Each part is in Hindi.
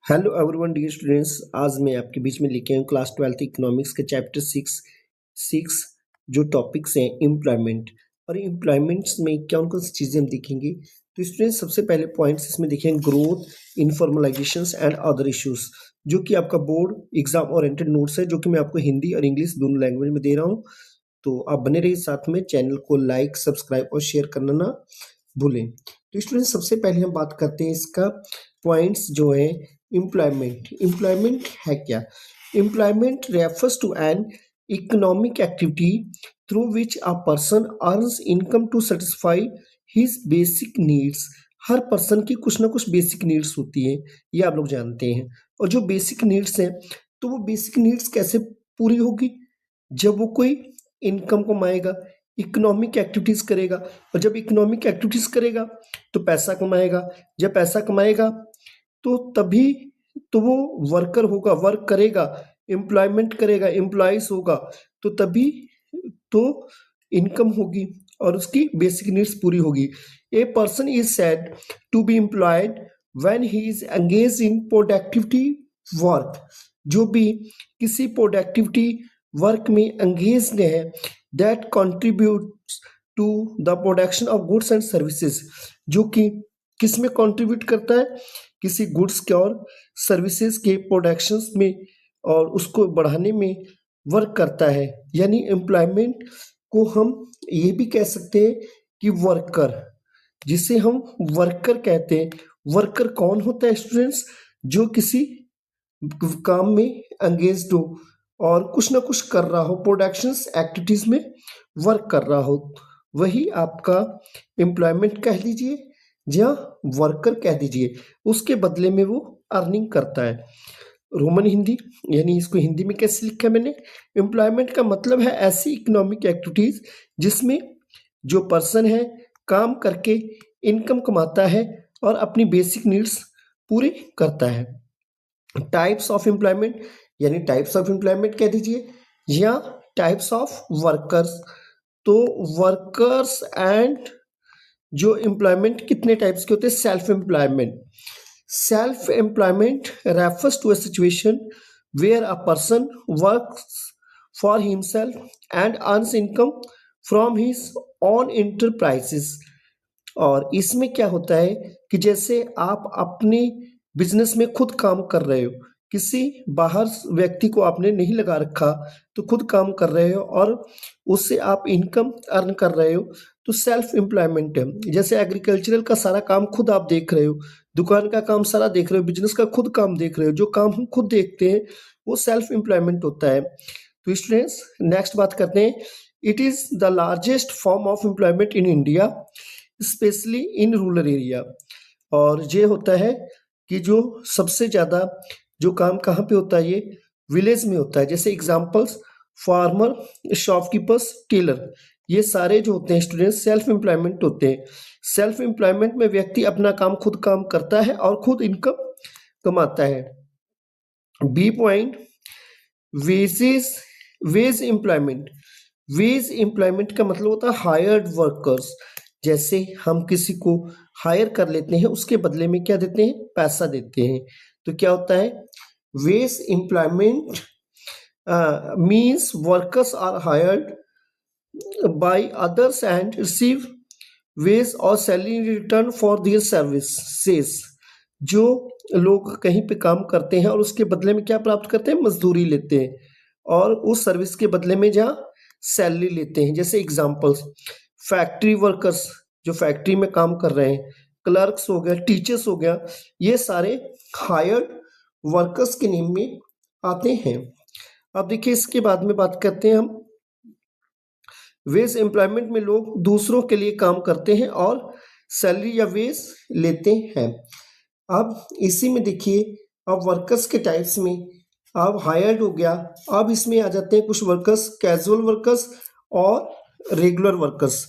हेलो एवरीवन डियर स्टूडेंट्स, आज मैं आपके बीच में लेके आया हूँ क्लास 12th इकोनॉमिक्स के चैप्टर सिक्स जो टॉपिक्स हैं एम्प्लॉयमेंट। और एम्प्लॉयमेंट्स में कौन कौन सी चीज़ें हम देखेंगे। तो स्टूडेंट्स सबसे पहले पॉइंट्स इसमें देखेंगे ग्रोथ, इनफॉर्मलाइजेशंस एंड अदर इश्यूज, जो कि आपका बोर्ड एग्जाम ओरिएंटेड नोट्स है, जो कि मैं आपको हिंदी और इंग्लिश दोनों लैंग्वेज में दे रहा हूँ। तो आप बने रहिए साथ में, चैनल को लाइक सब्सक्राइब और शेयर करना ना भूलें। तो स्टूडेंट्स सबसे पहले हम बात करते हैं इसका पॉइंट्स जो है एम्प्लॉयमेंट है क्या। Employment refers to an economic activity through which a person earns income to satisfy his basic needs. हर पर्सन की कुछ ना कुछ बेसिक नीड्स होती है, ये आप लोग जानते हैं। और जो बेसिक नीड्स हैं, तो वो बेसिक नीड्स कैसे पूरी होगी, जब वो कोई इनकम कमाएगा, इकोनॉमिक एक्टिविटीज करेगा। और जब इकोनॉमिक एक्टिविटीज करेगा तो पैसा कमाएगा। जब पैसा कमाएगा तो तभी तो वो वर्कर होगा, वर्क करेगा, एम्प्लॉयमेंट करेगा, एम्प्लॉइज होगा, तो तभी तो इनकम होगी और उसकी बेसिक नीड्स पूरी होगी। A person is said to be employed when he is engage in productivity work. जो भी किसी प्रोडक्टिविटी वर्क में एंगेज्ड है, that contributes to the production of goods and services. जो कि किस में कंट्रीब्यूट करता है, किसी गुड्स के और सर्विसेज के प्रोडक्शंस में और उसको बढ़ाने में वर्क करता है। यानी एम्प्लॉयमेंट को हम ये भी कह सकते हैं कि वर्कर, जिसे हम वर्कर कहते हैं। वर्कर कौन होता है स्टूडेंट्स, जो किसी काम में एंगेज्ड हो और कुछ ना कुछ कर रहा हो, प्रोडक्शंस एक्टिविटीज में वर्क कर रहा हो, वही आपका एम्प्लॉयमेंट कह लीजिए या वर्कर कह दीजिए। उसके बदले में वो अर्निंग करता है। रोमन हिंदी, यानी इसको हिंदी में कैसे लिखा है मैंने, एम्प्लॉयमेंट का मतलब है ऐसी इकोनॉमिक एक्टिविटीज जिसमें जो पर्सन है काम करके इनकम कमाता है और अपनी बेसिक नीड्स पूरी करता है। टाइप्स ऑफ एम्प्लॉयमेंट, यानी टाइप्स ऑफ एम्प्लॉयमेंट कह दीजिए या टाइप्स ऑफ वर्कर्स। तो वर्कर्स एंड जो एम्प्लॉयमेंट कितने टाइप्स के होते हैं। Self employment refers to a situation where a person works for himself and earns income from his own enterprises. और इसमें क्या होता है कि जैसे आप अपने बिजनेस में खुद काम कर रहे हो, किसी बाहर व्यक्ति को आपने नहीं लगा रखा, तो खुद काम कर रहे हो और उससे आप इनकम अर्न कर रहे हो, तो सेल्फ एम्प्लॉयमेंट है। जैसे एग्रीकल्चरल का सारा काम खुद आप देख रहे हो, दुकान का काम सारा देख रहे हो, बिजनेस का खुद काम देख रहे हो, जो काम हम खुद देखते हैं वो सेल्फ एम्प्लॉयमेंट होता है। तो स्टूडेंट्स नेक्स्ट बात करते हैं, it is the largest form of employment in India specially in rural area. और ये होता है कि जो सबसे ज़्यादा जो काम कहाँ पे होता है, ये विलेज में होता है। जैसे एग्जांपल्स फार्मर, शॉपकीपर्स, टेलर, ये सारे जो होते हैं स्टूडेंट्स सेल्फ एम्प्लॉयमेंट होते हैं। सेल्फ एम्प्लॉयमेंट में व्यक्ति अपना काम खुद काम करता है और खुद इनकम कमाता है। B point, wages, wage employment. Wage employment का मतलब होता है हायर्ड वर्कर्स। जैसे हम किसी को हायर कर लेते हैं, उसके बदले में क्या देते हैं, पैसा देते हैं। तो क्या होता है, wage employment means workers are hired by others and receive wage और salary in return for their services. जो लोग कहीं पे काम करते हैं और उसके बदले में क्या प्राप्त करते हैं, मजदूरी लेते हैं और उस सर्विस के बदले में जहाँ सैलरी लेते हैं। जैसे एग्जांपल्स फैक्ट्री वर्कर्स, जो फैक्ट्री में काम कर रहे हैं, क्लर्क्स हो गया, टीचर्स हो गया, ये सारे हायर्ड वर्कर्स के नेम में आते हैं। अब देखिए इसके बाद में बात करते हैं हम, वेज एम्प्लॉयमेंट में लोग दूसरों के लिए काम करते हैं और सैलरी या वेज लेते हैं। अब इसी में देखिए, अब वर्कर्स के टाइप्स में अब हायर्ड हो गया, अब इसमें आ जाते हैं कुछ वर्कर्स, कैजुअल वर्कर्स और रेगुलर वर्कर्स।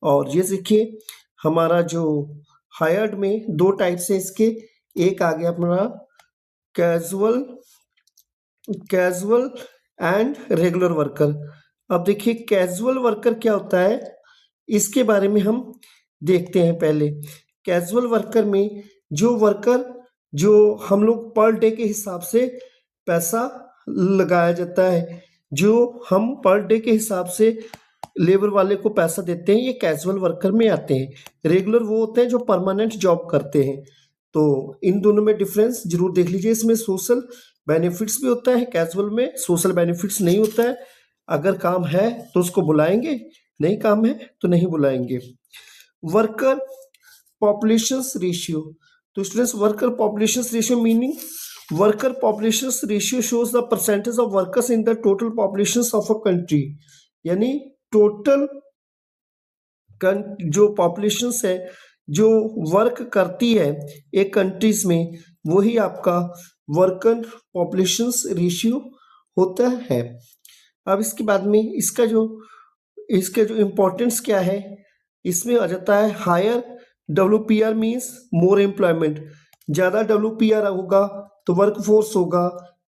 और ये देखिए हमारा जो हायर्ड में दो टाइप्स हैं इसके, एक आ गया अपना कैजुअल एंड रेगुलर वर्कर। अब देखिए कैजुअल वर्कर क्या होता है, इसके बारे में हम देखते हैं। पहले कैजुअल वर्कर में जो वर्कर जो हम लोग पर डे के हिसाब से पैसा लगाया जाता है, जो हम पर डे के हिसाब से लेबर वाले को पैसा देते हैं, ये कैजुअल वर्कर में आते हैं। रेगुलर वो होते हैं जो परमानेंट जॉब करते हैं। तो इन दोनों में डिफरेंस जरूर देख लीजिए। इसमें सोशल बेनिफिट्स भी होता है, कैजुअल में सोशल बेनिफिट्स नहीं होता है। अगर काम है तो उसको बुलाएंगे, नहीं काम है तो नहीं बुलाएंगे। वर्कर पॉपुलेशन रेशियो, तो students worker population ratio meaning worker population ratio shows the percentage of workers in the total population of a country, यानी टोटल जो पॉपुलेशन है जो वर्क करती है एक कंट्रीज में, वही आपका वर्कर पॉपुलेशन रेशियो होता है। अब इसके बाद में इसका जो इम्पोर्टेंस क्या है, इसमें आ जाता है higher WPR means more employment. ज़्यादा WPR होगा तो वर्क फोर्स होगा,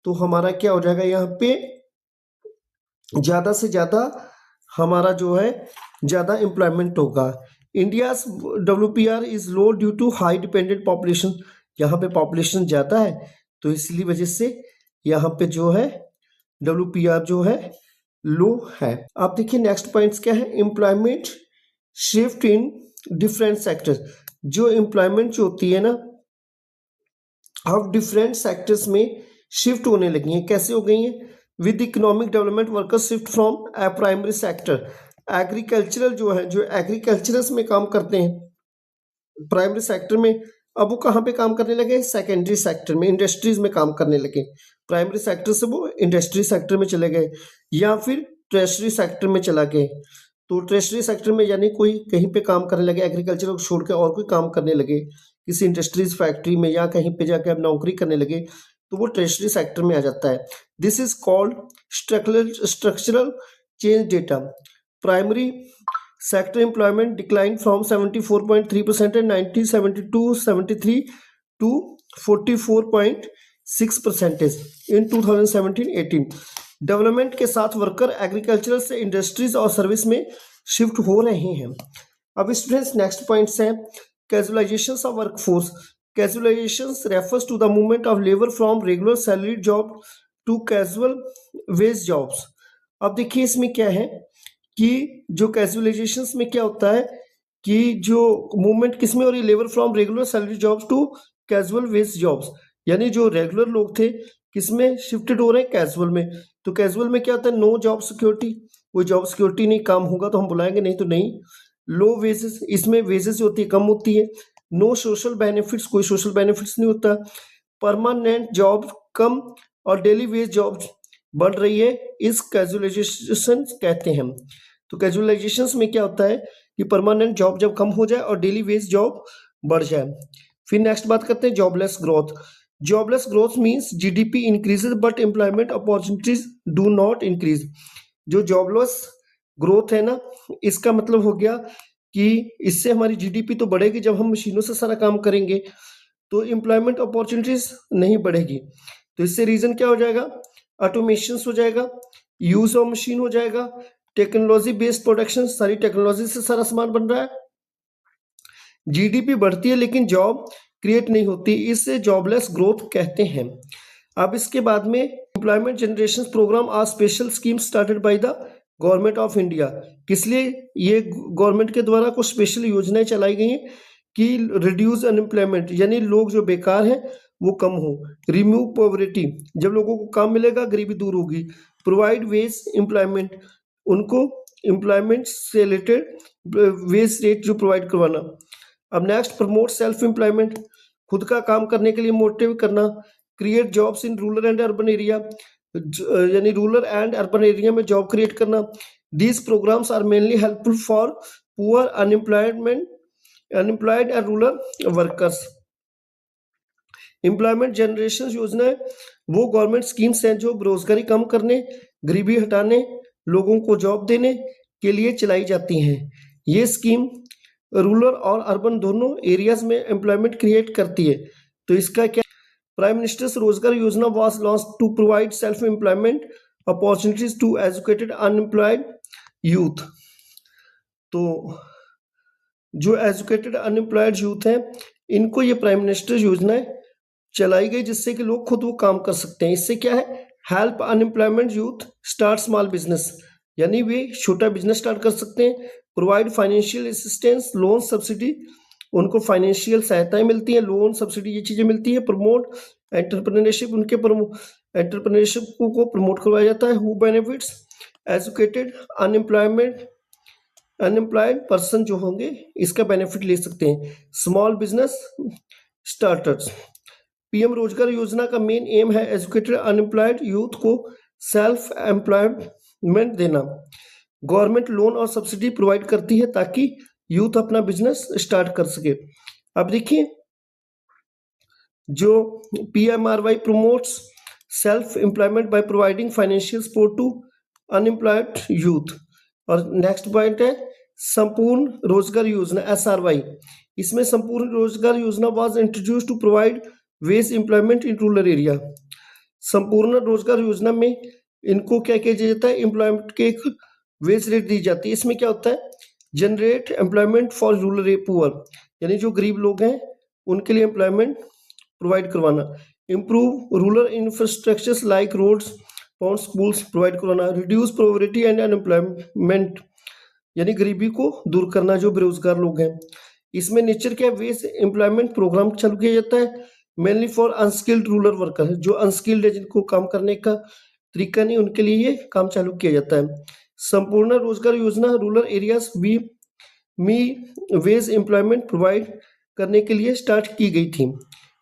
तो हमारा क्या हो जाएगा यहाँ पे, ज़्यादा से ज़्यादा हमारा जो है ज़्यादा एम्प्लॉयमेंट होगा। India's WPR is low due to high dependent population, यहाँ पे पॉपुलेशन ज़्यादा है तो इसलिए वजह से यहाँ पे जो है WPR जो है लो है। आप देखिए नेक्स्ट पॉइंट्स क्या है, employment shift in different sectors. जो एम्प्लॉयमेंट जो होती है ना, अब डिफरेंट सेक्टर्स में शिफ्ट होने लगी हैं। कैसे हो गई हैं, with economic development workers shift from A primary sector. Agricultural जो है, जो एग्रीकल्चरस में काम करते हैं प्राइमरी सेक्टर में, अब वो कहाँ पे काम करने लगे, सेकेंडरी सेक्टर में, इंडस्ट्रीज में काम करने लगे। प्राइमरी सेक्टर से वो इंडस्ट्री सेक्टर में चले गए या फिर ट्रेजरी सेक्टर में चला गए। तो ट्रेजरी सेक्टर में यानी कोई कहीं पे काम करने लगे, एग्रीकल्चर को छोड़ के और कोई काम करने लगे किसी इंडस्ट्रीज फैक्ट्री में या कहीं पे जाके अब नौकरी करने लगे, तो वो ट्रेजरी सेक्टर में आ जाता है। This is called structural change data. Primary sector employment declined from 74.3% in 1972-73 to 44.6% in 2017-18। Development के साथ वर्कर एग्रीकल्चरल से इंडस्ट्रीज और सर्विस में शिफ्ट हो रहे हैं। अब स्टूडेंट्स नेक्स्ट पॉइंट्स हैं, casualization of workforce. Casualization refers to the movement of labour from regular salaried job to casual wage jobs. अब देखिए इसमें क्या है कि जो कैजुअलाइजेशन में क्या होता है कि जो मूवमेंट किस में हो रही है, labour from regular salary jobs to casual wage jobs, यानी जो रेगुलर लोग थे किस में शिफ्टेड हो रहे हैं, कैजुअल में। तो कैजुअल में क्या होता है, नो जॉब सिक्योरिटी, कोई जॉब सिक्योरिटी नहीं, काम होगा तो हम बुलाएंगे नहीं तो नहीं। लो वेजेस, इसमें वेजेस होती है कम होती है। नो सोशल बेनिफिट्स, कोई सोशल बेनिफिट्स नहीं होता। परमानेंट जॉब कम और डेली वेज जॉब बढ़ रही है, इस कैजुअलाइजेशन कहते हैं हम। तो कैजुअलाइजेशन में क्या होता है कि परमानेंट जॉब जब कम हो जाए और डेली वेज जॉब बढ़ जाए। फिर नेक्स्ट बात करते हैं jobless growth. Jobless growth means GDP increases but employment opportunities do not increase. जो जॉबलेस ग्रोथ है ना, इसका मतलब हो गया कि इससे हमारी GDP तो बढ़ेगी, जब हम मशीनों से सारा काम करेंगे तो एम्प्लॉयमेंट अपॉर्चुनिटीज नहीं बढ़ेगी। तो इससे रीजन क्या हो जाएगा, ऑटोमेशन हो जाएगा, यूज ऑफ मशीन हो जाएगा, टेक्नोलॉजी बेस्ड प्रोडक्शन, सारी टेक्नोलॉजी से सारा सामान बन रहा है। GDP बढ़ती है लेकिन जॉब क्रिएट नहीं होती, इससे जॉबलेस ग्रोथ कहते हैं। अब इसके बाद में employment generation program are special scheme started by the government of India. किस लिए ये गवर्नमेंट के द्वारा कुछ स्पेशल योजनाएं चलाई गई हैं कि रिड्यूस अनएम्प्लॉयमेंट, यानी लोग जो बेकार हैं वो कम हो। रिमूव पॉवर्टी, जब लोगों को काम मिलेगा गरीबी दूर होगी। प्रोवाइड वेज एम्प्लॉयमेंट, उनको एम्प्लॉयमेंट से रिलेटेड वेज रेट जो प्रोवाइड करवाना। अब नेक्स्ट प्रमोट सेल्फ एम्प्लॉयमेंट, खुद का काम करने के लिए मोटिव करना। Create jobs in rural and urban area, यानी रूरल एंड अर्बन एरिया में जॉब क्रिएट करना। These programs are mainly helpful for poor unemployed and rural workers. Employment generation योजना वो गवर्नमेंट स्कीम्स हैं जो बेरोजगारी कम करने, गरीबी हटाने, लोगों को जॉब देने के लिए चलाई जाती हैं। ये स्कीम रूरल और अर्बन दोनों एरियाज में एम्प्लॉयमेंट क्रिएट करती है। तो इसका क्या, prime minister's Rozgar Yojana was launch to provide self employment opportunities to educated unemployed youth. तो जो एजुकेटेड अनएम्प्लॉयड यूथ हैं इनको ये प्राइम मिनिस्टर योजनाएं चलाई गई जिससे कि लोग खुद वो काम कर सकते हैं। इससे क्या है, help unemployment youth start small business, यानी वे छोटा बिजनेस स्टार्ट कर सकते हैं। Provide financial assistance, loan subsidy, उनको फाइनेंशियल सहायताएं मिलती है, लोन सब्सिडी ये चीज़ें मिलती है। प्रमोट एंटरप्रेन्योरशिप, उनके एंटरप्रेन्योरशिप को प्रमोट करवाया जाता है। Who benefits, educated unemployed person जो होंगे इसका बेनिफिट ले सकते हैं। स्मॉल बिजनेस स्टार्टर्स, पीएम रोजगार योजना का मेन एम है एजुकेटेड अनएम्प्लॉयड यूथ को सेल्फ एम्प्लॉयमेंट देना। गवर्नमेंट लोन और सब्सिडी प्रोवाइड करती है ताकि यूथ अपना बिजनेस स्टार्ट कर सके। अब देखिए, जो PMRY promotes self employment by providing financial support to unemployed youth. और नेक्स्ट पॉइंट है संपूर्ण रोजगार योजना SRY। इसमें Sampoorna Rozgar Yojana was introduce to provide wage employment in rural area. Sampoorna Rozgar योजना में इनको क्या किया जाता है, एम्प्लॉयमेंट के एक वेज रेट दी जाती है। इसमें क्या होता है, generate employment for rural poor, यानी जो गरीब लोग हैं उनके लिए एम्प्लॉयमेंट प्रोवाइड करवाना। Improve rural infrastructures like roads, pond, schools provide करवाना। रिड्यूस पॉवर्टी एंड अनएम्प्लॉयमेंट, यानी गरीबी को दूर करना जो बेरोजगार लोग हैं। इसमें नेचर के वेज एम्प्लॉयमेंट प्रोग्राम चालू किया जाता है mainly for unskilled rural worker, जो अनस्किल्ड है जिनको काम करने का तरीका नहीं, उनके लिए ये काम चालू किया जाता है। संपूर्ण रोजगार योजना रूरल एरियाज में वेज एम्प्लॉयमेंट प्रोवाइड करने के लिए स्टार्ट की गई थी।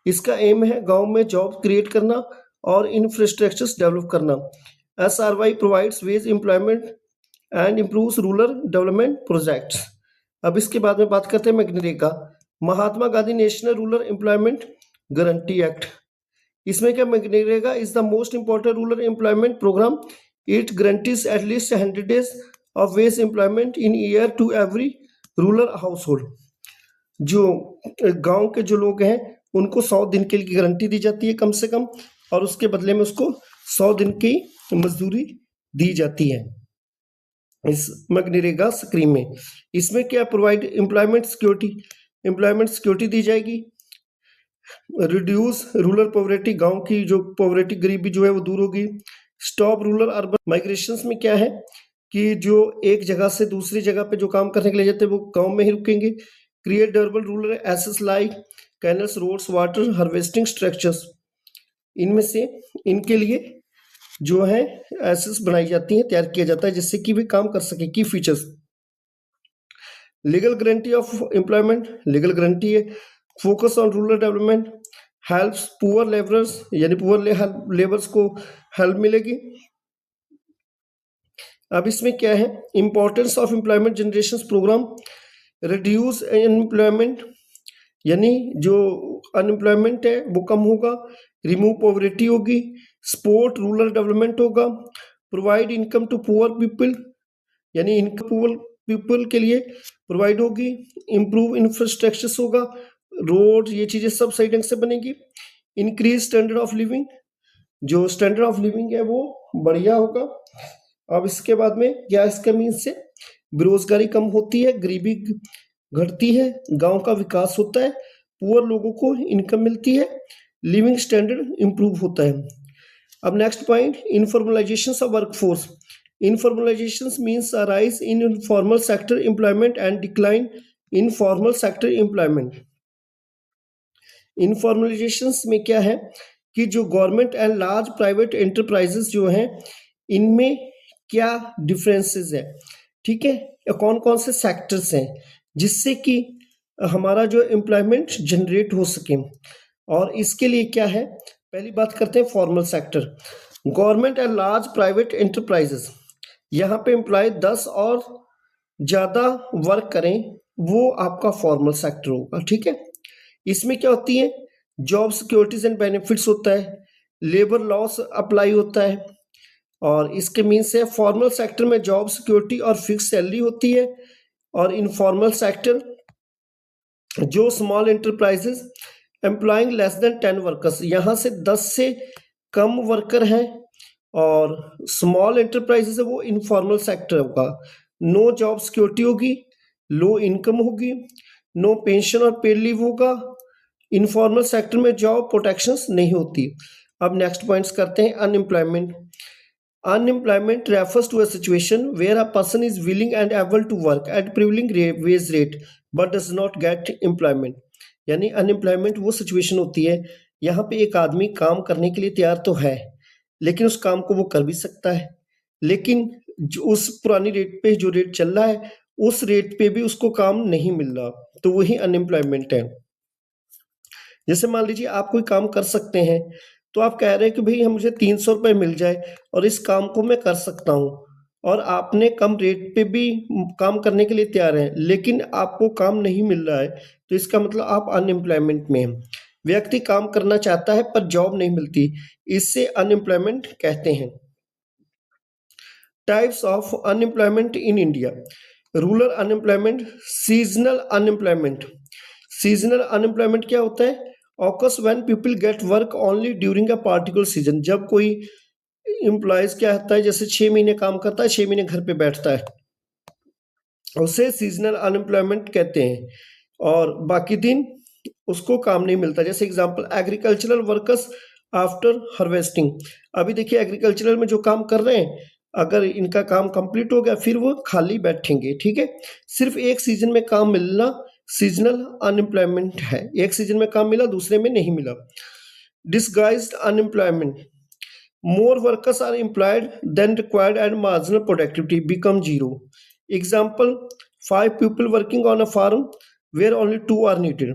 इसका एम है गांव में जॉब क्रिएट करना और इंफ्रास्ट्रक्चर्स डेवलप करना। SRY provides wage employment and improves rural development projects. अब इसके बाद में बात करते हैं MNREGA, Mahatma Gandhi national rural employment guarantee act. इसमें क्या, MNREGA is the most important rural employment programme. It guarantees at least 100 days of wage employment in year to every rural household. जो गांव के जो लोग हैं उनको 100 दिन के लिए गारंटी दी जाती है कम से कम, और उसके बदले में उसको 100 दिन की मजदूरी दी जाती है इस मनरेगा स्कीम में। इसमें क्या, प्रोवाइड एम्प्लॉयमेंट सिक्योरिटी दी जाएगी। रिड्यूस रूरल पॉवर्टी, गांव की जो पॉवर्टी गरीबी जो है वो दूर होगी। स्टॉप रूरल अर्बन माइग्रेशंस में क्या है कि जो एक जगह से दूसरी जगह पे जो काम करने के लिए जाते हैं वो गांव में ही रुकेंगे। क्रिएट डर्बल रूरल एसेस like canals, roads, water harvesting structures, इनमें से इनके लिए जो है एसेस बनाई जाती हैं, तैयार किया जाता है जिससे कि वे काम कर सके। Key features, legal guarantee of employment, legal guarantee है। Focus on rural development, helps poor labourers, यानी पुअर लेबर्स को हेल्प मिलेगी। अब इसमें क्या है, importance of employment generation programme, reduce unemployment, यानी जो अनएम्प्लॉयमेंट है वो कम होगा। रिमूव पॉवर्टी होगी। सपोर्ट रूरल डेवलपमेंट होगा। Provide income to poor people, यानी इनकम पुअर पीपल के लिए प्रोवाइड होगी। इम्प्रूव इंफ्रास्ट्रक्चर्स होगा, रोड, ये चीज़ें सब सही ढंग से बनेगी। इंक्रीज स्टैंडर्ड ऑफ लिविंग, जो स्टैंडर्ड ऑफ लिविंग है वो बढ़िया होगा। अब इसके बाद में क्या, इसके मीन्स से बेरोजगारी कम होती है, गरीबी घटती है, गांव का विकास होता है, पुअर लोगों को इनकम मिलती है, लिविंग स्टैंडर्ड इंप्रूव होता है। अब next point, informalisation of workforce. Informalisation means arise in informal sector employment and decline in formal sector employment. Informalisation में क्या है कि जो government and large private enterprises जो हैं इनमें क्या डिफरेंसेस है, ठीक है, कौन कौन से सेक्टर्स हैं जिससे कि हमारा जो एम्प्लॉयमेंट जनरेट हो सके। और इसके लिए क्या है, पहली बात करते हैं formal sector. Government and large private enterprises, यहाँ पे एम्प्लॉय 10 और ज़्यादा वर्क करें वो आपका फॉर्मल सेक्टर होगा, ठीक है। इसमें क्या होती है, जॉब सिक्योरिटीज एंड बेनिफिट्स होता है, लेबर लॉस अप्लाई होता है, और इसके मीन्स है फॉर्मल सेक्टर में जॉब सिक्योरिटी और फिक्स सैलरी होती है। और इनफॉर्मल सेक्टर जो small enterprises employing less than 10 workers, यहाँ से 10 से कम वर्कर हैं, और स्मॉल एंटरप्राइजेस है वो इनफॉर्मल सेक्टर होगा। नो जॉब सिक्योरिटी होगी, लो इनकम होगी, नो पेंशन और पेड लीव होगा, इनफॉर्मल सेक्टर में जॉब प्रोटेक्शंस नहीं होती। अब नेक्स्ट पॉइंट्स करते हैं। Unemployment. Unemployment refers to a situation where a person is willing and able to work at prevailing wage rate but does not get employment। यानी अनएम्प्लॉयमेंट वो सिचुएशन होती है यहाँ पे एक आदमी काम करने के लिए तैयार तो है लेकिन उस काम को वो कर भी सकता है, लेकिन उस पुरानी रेट पे जो रेट चल रहा है उस रेट पे भी उसको काम नहीं मिल रहा, तो वही अनएम्प्लॉयमेंट है। जैसे मान लीजिए आप कोई काम कर सकते हैं तो आप कह रहे हैं कि भाई हम मुझे 300 रुपये मिल जाए और इस काम को मैं कर सकता हूँ, और आपने कम रेट पे भी काम करने के लिए तैयार हैं लेकिन आपको काम नहीं मिल रहा है, तो इसका मतलब आप अनएम्प्लॉयमेंट में हैं। व्यक्ति काम करना चाहता है पर जॉब नहीं मिलती, इससे अनएम्प्लॉयमेंट कहते हैं। Types of unemployment in India. Rural unemployment, seasonal unemployment. Seasonal unemployment क्या होता है? Occurs when people get work only during a particular season. जब कोई एम्प्लॉयज क्या होता है, जैसे 6 महीने काम करता है, 6 महीने घर पे बैठता है, उसे सीजनल अनएम्प्लॉयमेंट कहते हैं, और बाकी दिन उसको काम नहीं मिलता। जैसे example agricultural workers after harvesting. अभी देखिए एग्रीकल्चरल में जो काम कर रहे हैं, अगर इनका काम कंप्लीट हो गया फिर वो खाली बैठेंगे, ठीक है। सिर्फ एक सीजन में काम मिलना सीजनल अनएम्प्लॉयमेंट है, एक सीजन में काम मिला दूसरे में नहीं मिला। Disguised unemployment. More workers are employed than required and marginal productivity become zero. Example, 5 people working on a farm where only 2 are needed।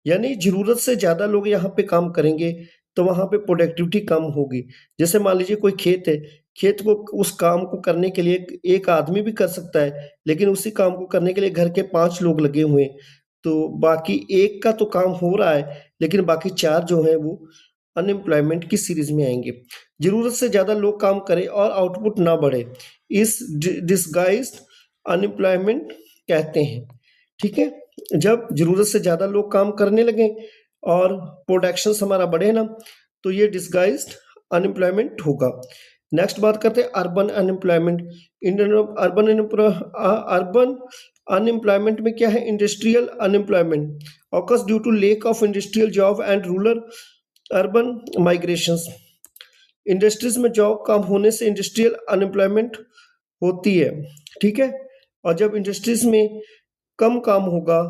यानी जरूरत से ज्यादा लोग यहाँ पे काम करेंगे तो वहां पे प्रोडक्टिविटी कम होगी। जैसे मान लीजिए कोई खेत है, खेत को उस काम को करने के लिए एक आदमी भी कर सकता है, लेकिन उसी काम को करने के लिए घर के 5 लोग लगे हुए हैं, तो बाकी एक का तो काम हो रहा है लेकिन बाकी 4 जो है वो अनएम्प्लॉयमेंट की सीरीज में आएंगे। जरूरत से ज्यादा लोग काम करें और आउटपुट ना बढ़े, इस डिसगाइज्ड अनएम्प्लॉयमेंट कहते हैं, ठीक है। जब जरूरत से ज्यादा लोग काम करने लगे और प्रोडक्शन हमारा बढ़े ना, तो ये डिसगाइज्ड अनएम्प्लॉयमेंट होगा। नेक्स्ट बात करते हैं अर्बन अनएम्प्लॉयमेंट। अर्बन अनएम्प्लॉयमेंट में क्या है? Industrial unemployment occurs due to lack of industrial job and rural urban migrations. Industries में जॉब कम होने से इंडस्ट्रियल अनएम्प्लॉयमेंट होती है, ठीक है। और जब इंडस्ट्रीज में कम काम होगा,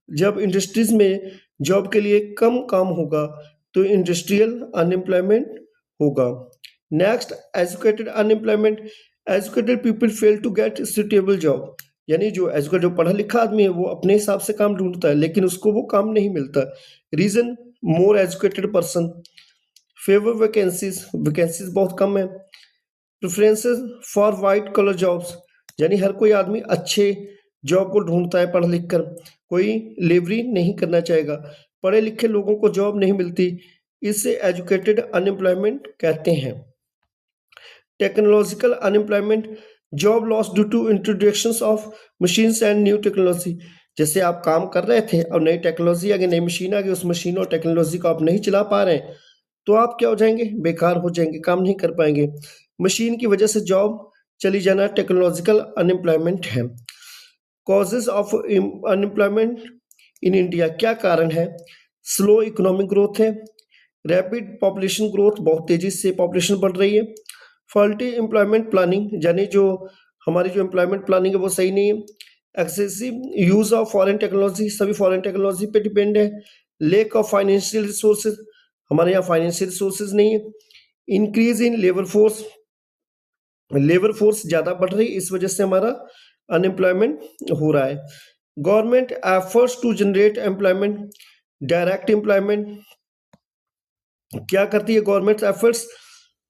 जब इंडस्ट्रीज में जॉब के लिए कम काम होगा तो इंडस्ट्रियल अनएम्प्लॉयमेंट होगा। Next educated unemployment. Educated people fail to get suitable job. यानी जो एजुकेटेड पढ़ा लिखा आदमी है वो अपने हिसाब से काम ढूंढता है लेकिन उसको वो काम नहीं मिलता। Reason, more educated person fewer vacancies, vacancies बहुत कम है। Preferences for white collar jobs, यानी हर कोई आदमी अच्छे जॉब को ढूंढता है पढ़ लिख कर, कोई लेबरी नहीं करना चाहेगा। पढ़े लिखे लोगों को जॉब नहीं मिलती, इसे एजुकेटेड अनएम्प्लॉयमेंट कहते हैं। Technological unemployment, job loss due to introductions of machines and new technology. जैसे आप काम कर रहे थे और नई टेक्नोलॉजी आ गई, नई मशीन आ गई, उस मशीन और टेक्नोलॉजी को आप नहीं चला पा रहे हैं तो आप क्या हो जाएंगे? बेकार हो जाएंगे, काम नहीं कर पाएंगे। मशीन की वजह से जॉब चली जाना टेक्नोलॉजिकल अनएम्प्लॉयमेंट है। Causes of unemployment in India, क्या कारण है? स्लो इकोनॉमिक ग्रोथ है, रैपिड पॉपुलेशन ग्रोथ, बहुत तेजी से पॉपुलेशन बढ़ रही है। फॉल्टी एम्प्लॉयमेंट प्लानिंग, यानी जो हमारी जो एम्प्लॉयमेंट प्लानिंग है वो सही नहीं है। Excessive use of foreign technology, सभी फॉरेन टेक्नोलॉजी पे डिपेंड है। लेक ऑफ फाइनेंशियल रिसोर्सेज, हमारे यहाँ फाइनेंशियल रिसोर्सेज नहीं है। Increase in labour force, labour force ज्यादा बढ़ रही है, इस वजह से हमारा अनएम्प्लॉयमेंट हो रहा है। Government efforts to generate employment, direct employment, क्या करती है गवर्नमेंट? एफर्ट्स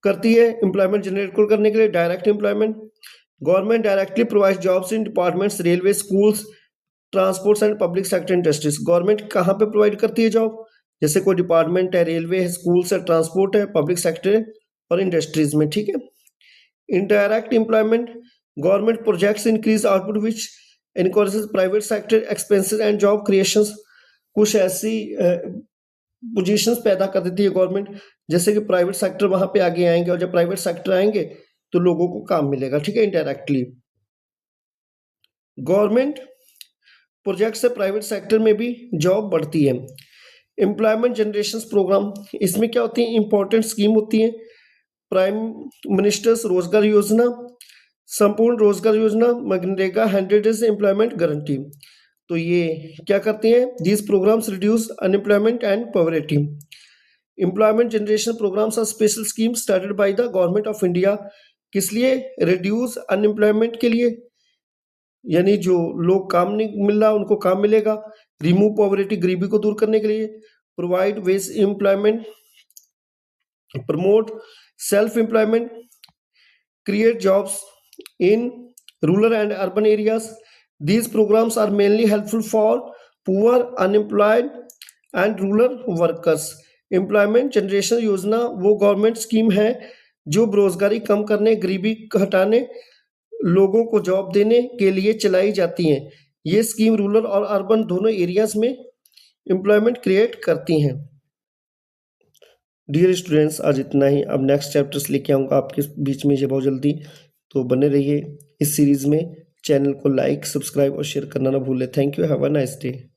करती है एम्प्लॉयमेंट जनरेट करने के लिए। Direct employment, government directly provide jobs in departments, railway, schools, transports and public sector industries. Government कहाँ पे प्रोवाइड करती है जॉब? जैसे कोई डिपार्टमेंट है, रेलवे है, स्कूल्स है, ट्रांसपोर्ट है, पब्लिक सेक्टर है और इंडस्ट्रीज में, ठीक है। Indirect employment, government projects increase output which encourages private sector expenses and job creations. कुछ ऐसी पोजीशंस पैदा कर देती है गवर्नमेंट, जैसे कि प्राइवेट सेक्टर वहां पे आगे आएंगे और जब प्राइवेट सेक्टर आएंगे तो लोगों को काम मिलेगा, ठीक है, इनडायरेक्टली। गवर्नमेंट प्रोजेक्ट से प्राइवेट सेक्टर में भी जॉब बढ़ती है। एम्प्लॉयमेंट जनरेशन प्रोग्राम, इसमें क्या होती है, इंपॉर्टेंट स्कीम होती है। प्राइम मिनिस्टर्स रोजगार योजना, संपूर्ण रोजगार योजना, मनरेगा, 100 डेज एम्प्लॉयमेंट गारंटी। तो ये क्या करते हैं, these programs reduce unemployment and poverty. Employment generation programs are special scheme started by the government of India. किस लिए, रिड्यूस अनएम्प्लॉयमेंट के लिए, यानी जो लोग काम नहीं मिल रहा उनको काम मिलेगा। रिमूव पॉवर्टी, गरीबी को दूर करने के लिए। Provide wage employment, promote self employment, create jobs in rural and urban areas. These programs are mainly helpful for poor, unemployed and rural workers. Employment generation योजना वो गवर्नमेंट स्कीम है जो बेरोजगारी कम करने, गरीबी हटाने, लोगों को जॉब देने के लिए चलाई जाती हैं। ये स्कीम रूरल और अर्बन दोनों एरियाज में एम्प्लॉयमेंट क्रिएट करती हैं। डियर स्टूडेंट्स, आज इतना ही। अब नेक्स्ट चैप्टर्स लेके आऊँगा आपके बीच में ये बहुत जल्दी, तो बने रहिए इस सीरीज़ में। चैनल को लाइक, सब्सक्राइब और शेयर करना ना भूलें। Thank you, have a nice day.